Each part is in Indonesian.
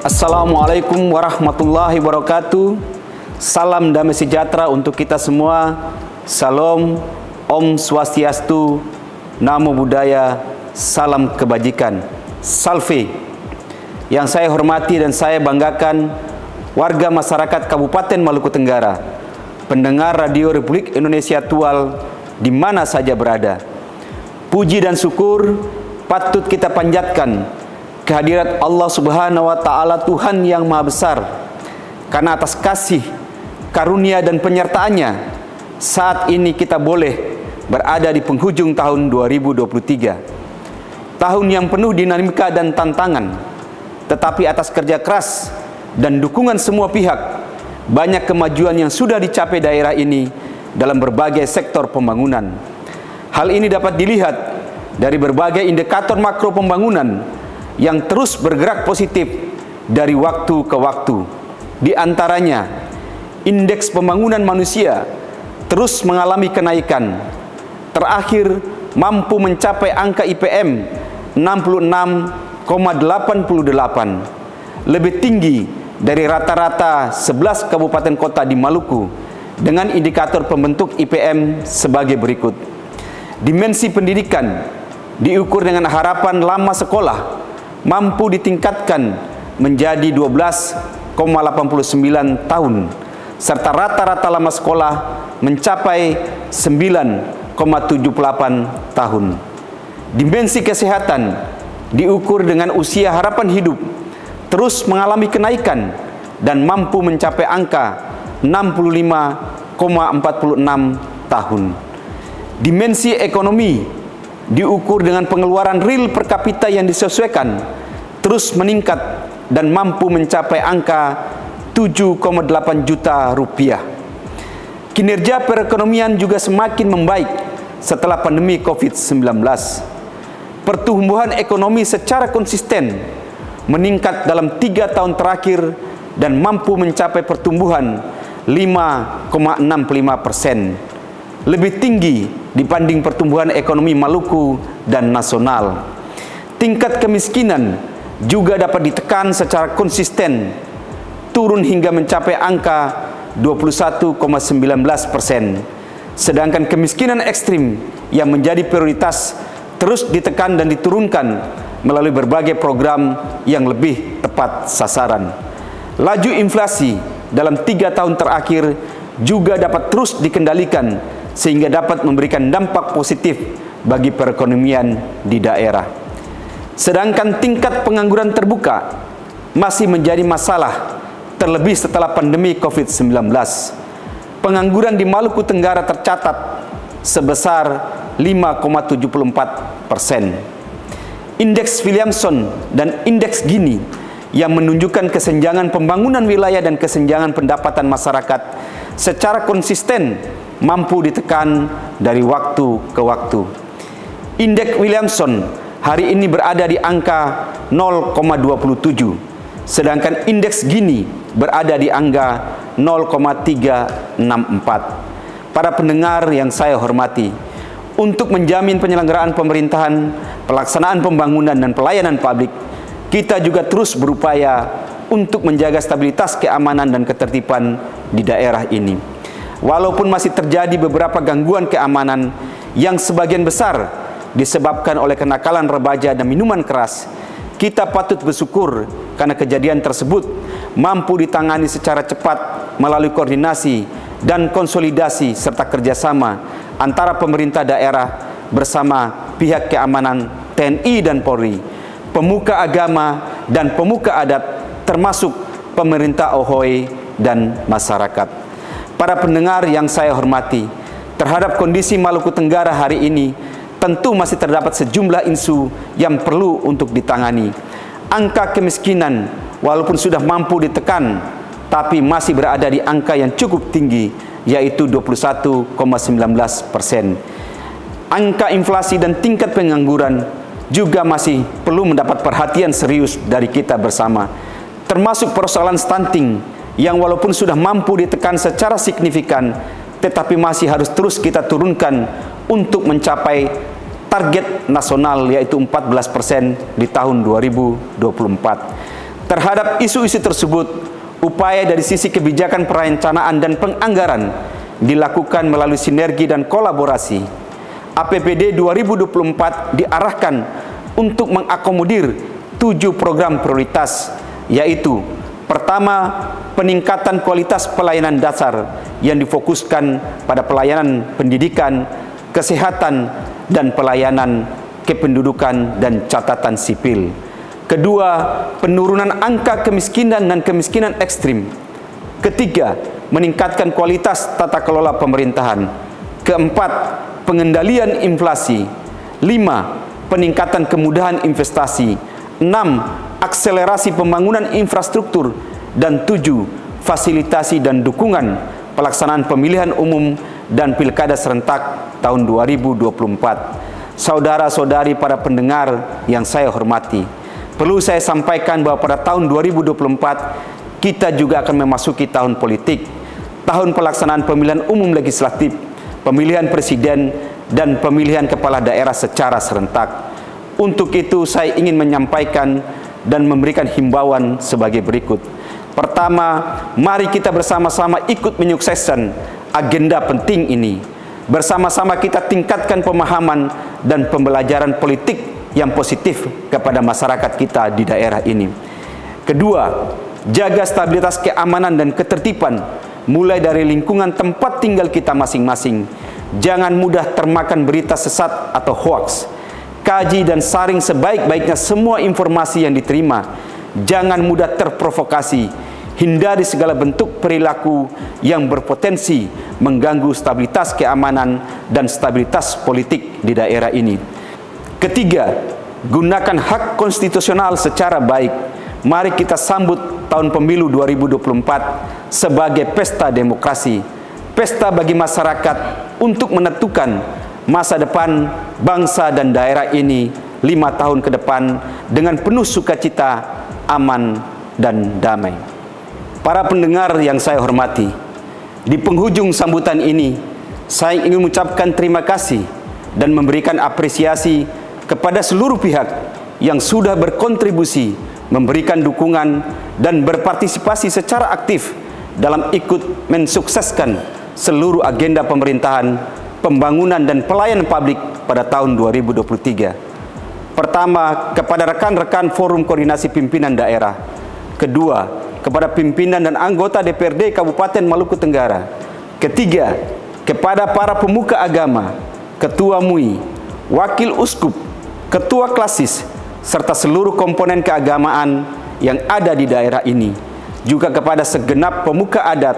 Assalamualaikum warahmatullahi wabarakatuh. Salam damai sejahtera untuk kita semua. Salam, Om Swastiastu, Namo Buddhaya, salam kebajikan. Salve. Yang saya hormati dan saya banggakan warga masyarakat Kabupaten Maluku Tenggara, pendengar Radio Republik Indonesia Tual di mana saja berada. Puji dan syukur patut kita panjatkan kehadirat Allah Subhanahu wa Ta'ala, Tuhan yang Maha Besar, karena atas kasih, karunia dan penyertaannya saat ini kita boleh berada di penghujung tahun 2023. Tahun yang penuh dinamika dan tantangan, tetapi atas kerja keras dan dukungan semua pihak, banyak kemajuan yang sudah dicapai daerah ini dalam berbagai sektor pembangunan. Hal ini dapat dilihat dari berbagai indikator makro pembangunan yang terus bergerak positif dari waktu ke waktu. Di antaranya, indeks pembangunan manusia terus mengalami kenaikan. Terakhir mampu mencapai angka IPM 66,88, lebih tinggi dari rata-rata 11 kabupaten kota di Maluku, dengan indikator pembentuk IPM sebagai berikut. Dimensi pendidikan diukur dengan harapan lama sekolah mampu ditingkatkan menjadi 12,89 tahun, serta rata-rata lama sekolah mencapai 9,78 tahun. Dimensi kesehatan diukur dengan usia harapan hidup terus mengalami kenaikan dan mampu mencapai angka 65,46 tahun. Dimensi ekonomi diukur dengan pengeluaran real per kapita yang disesuaikan terus meningkat dan mampu mencapai angka 7,8 juta rupiah. Kinerja perekonomian juga semakin membaik setelah pandemi COVID-19. Pertumbuhan ekonomi secara konsisten meningkat dalam 3 tahun terakhir dan mampu mencapai pertumbuhan 5,65%, lebih tinggi dibanding pertumbuhan ekonomi Maluku dan nasional. Tingkat kemiskinan juga dapat ditekan secara konsisten, turun hingga mencapai angka 21,19%. Sedangkan kemiskinan ekstrim yang menjadi prioritas terus ditekan dan diturunkan melalui berbagai program yang lebih tepat sasaran. Laju inflasi dalam 3 tahun terakhir juga dapat terus dikendalikan sehingga dapat memberikan dampak positif bagi perekonomian di daerah. Sedangkan tingkat pengangguran terbuka masih menjadi masalah, terlebih setelah pandemi COVID-19. Pengangguran di Maluku Tenggara tercatat sebesar 5,74%. Indeks Williamson dan Indeks Gini yang menunjukkan kesenjangan pembangunan wilayah dan kesenjangan pendapatan masyarakat secara konsisten mampu ditekan dari waktu ke waktu. Indeks Williamson hari ini berada di angka 0,27, sedangkan indeks Gini berada di angka 0,364. Para pendengar yang saya hormati, untuk menjamin penyelenggaraan pemerintahan, pelaksanaan pembangunan dan pelayanan publik, kita juga terus berupaya untuk menjaga stabilitas keamanan dan ketertiban di daerah ini. Walaupun masih terjadi beberapa gangguan keamanan yang sebagian besar disebabkan oleh kenakalan remaja dan minuman keras, kita patut bersyukur karena kejadian tersebut mampu ditangani secara cepat melalui koordinasi dan konsolidasi serta kerjasama antara pemerintah daerah bersama pihak keamanan TNI dan Polri, pemuka agama dan pemuka adat, termasuk pemerintah Ohoe dan masyarakat. Para pendengar yang saya hormati, terhadap kondisi Maluku Tenggara hari ini tentu masih terdapat sejumlah isu yang perlu untuk ditangani. Angka kemiskinan walaupun sudah mampu ditekan, tapi masih berada di angka yang cukup tinggi, yaitu 21,19%. Angka inflasi dan tingkat pengangguran juga masih perlu mendapat perhatian serius dari kita bersama, termasuk persoalan stunting yang walaupun sudah mampu ditekan secara signifikan, tetapi masih harus terus kita turunkan untuk mencapai target nasional, yaitu 14% di tahun 2024. Terhadap isu-isu tersebut, upaya dari sisi kebijakan perencanaan dan penganggaran dilakukan melalui sinergi dan kolaborasi. APBD 2024 diarahkan untuk mengakomodir 7 program prioritas, yaitu pertama, peningkatan kualitas pelayanan dasar yang difokuskan pada pelayanan pendidikan, kesehatan, dan pelayanan kependudukan dan catatan sipil. Kedua, penurunan angka kemiskinan dan kemiskinan ekstrim. Ketiga, meningkatkan kualitas tata kelola pemerintahan. Keempat, pengendalian inflasi. 5, peningkatan kemudahan investasi. 6, akselerasi pembangunan infrastruktur. Dan 7, fasilitasi dan dukungan pelaksanaan pemilihan umum dan pilkada serentak tahun 2024. Saudara-saudari para pendengar yang saya hormati, perlu saya sampaikan bahwa pada tahun 2024 kita juga akan memasuki tahun politik, tahun pelaksanaan pemilihan umum legislatif, pemilihan presiden, dan pemilihan kepala daerah secara serentak. Untuk itu saya ingin menyampaikan dan memberikan himbauan sebagai berikut. Pertama, mari kita bersama-sama ikut menyukseskan agenda penting ini. Bersama-sama kita tingkatkan pemahaman dan pembelajaran politik yang positif kepada masyarakat kita di daerah ini. Kedua, jaga stabilitas keamanan dan ketertiban mulai dari lingkungan tempat tinggal kita masing-masing. Jangan mudah termakan berita sesat atau hoaks. Kaji dan saring sebaik-baiknya semua informasi yang diterima. Jangan mudah terprovokasi. Hindari segala bentuk perilaku yang berpotensi mengganggu stabilitas keamanan dan stabilitas politik di daerah ini. Ketiga, gunakan hak konstitusional secara baik. Mari kita sambut tahun pemilu 2024 sebagai pesta demokrasi, pesta bagi masyarakat untuk menentukan masa depan bangsa dan daerah ini 5 tahun ke depan dengan penuh sukacita, aman, dan damai. Para pendengar yang saya hormati, di penghujung sambutan ini, saya ingin mengucapkan terima kasih dan memberikan apresiasi kepada seluruh pihak yang sudah berkontribusi, memberikan dukungan, dan berpartisipasi secara aktif dalam ikut mensukseskan seluruh agenda pemerintahan, pembangunan, dan pelayanan publik pada tahun 2023. Pertama, kepada rekan-rekan Forum Koordinasi Pimpinan Daerah. Kedua, kepada pimpinan dan anggota DPRD Kabupaten Maluku Tenggara. Ketiga, kepada para pemuka agama, ketua MUI, wakil uskup, ketua klasis, serta seluruh komponen keagamaan yang ada di daerah ini. Juga kepada segenap pemuka adat,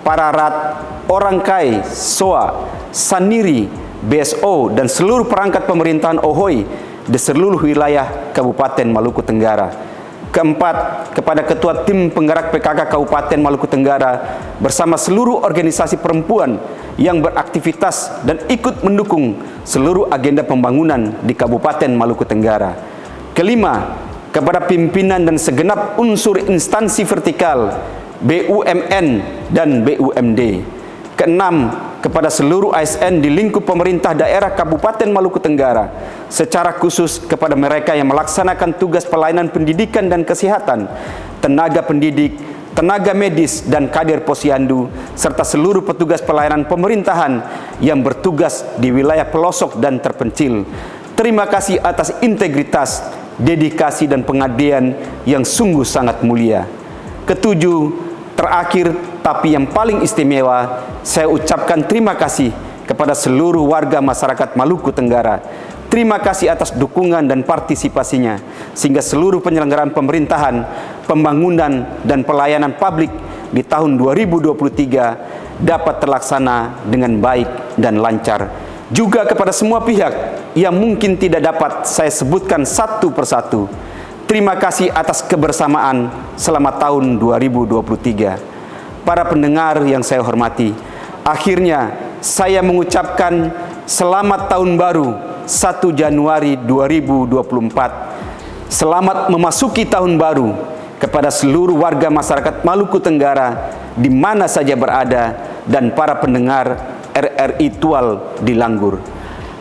pararat, orang kai, soa, saniri, BSO, dan seluruh perangkat pemerintahan Ohoi di seluruh wilayah Kabupaten Maluku Tenggara. Keempat, kepada Ketua Tim Penggerak PKK Kabupaten Maluku Tenggara bersama seluruh organisasi perempuan yang beraktivitas dan ikut mendukung seluruh agenda pembangunan di Kabupaten Maluku Tenggara. Kelima, kepada pimpinan dan segenap unsur instansi vertikal BUMN dan BUMD. Keenam, kepada seluruh ASN di lingkup pemerintah daerah Kabupaten Maluku Tenggara, secara khusus kepada mereka yang melaksanakan tugas pelayanan pendidikan dan kesehatan, tenaga pendidik, tenaga medis, dan kader posyandu, serta seluruh petugas pelayanan pemerintahan yang bertugas di wilayah pelosok dan terpencil. Terima kasih atas integritas, dedikasi, dan pengabdian yang sungguh sangat mulia. Ketujuh, terakhir tapi yang paling istimewa, saya ucapkan terima kasih kepada seluruh warga masyarakat Maluku Tenggara. Terima kasih atas dukungan dan partisipasinya, sehingga seluruh penyelenggaraan pemerintahan, pembangunan, dan pelayanan publik di tahun 2023 dapat terlaksana dengan baik dan lancar. Juga kepada semua pihak yang mungkin tidak dapat saya sebutkan satu persatu, terima kasih atas kebersamaan selama tahun 2023. Para pendengar yang saya hormati, akhirnya saya mengucapkan selamat tahun baru 1 Januari 2024. Selamat memasuki tahun baru kepada seluruh warga masyarakat Maluku Tenggara di mana saja berada dan para pendengar RRI Tual di Langgur.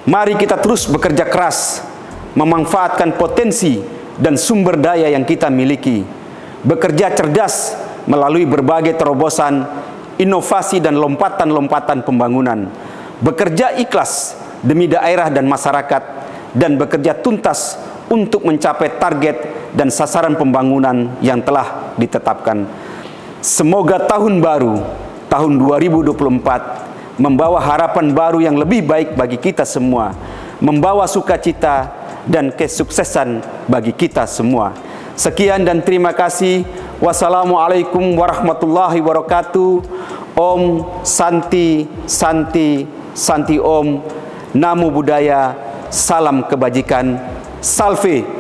Mari kita terus bekerja keras, memanfaatkan potensi dan sumber daya yang kita miliki. bekerja cerdas melalui berbagai terobosan, inovasi dan lompatan-lompatan pembangunan, bekerja ikhlas demi daerah dan masyarakat, dan bekerja tuntas untuk mencapai target dan sasaran pembangunan yang telah ditetapkan. Semoga tahun baru, tahun 2024, membawa harapan baru yang lebih baik bagi kita semua, membawa sukacita dan kesuksesan bagi kita semua. Sekian dan terima kasih. Wassalamualaikum warahmatullahi wabarakatuh. Om Santi Santi Santi Om. Namo Buddhaya. Salam kebajikan. Salve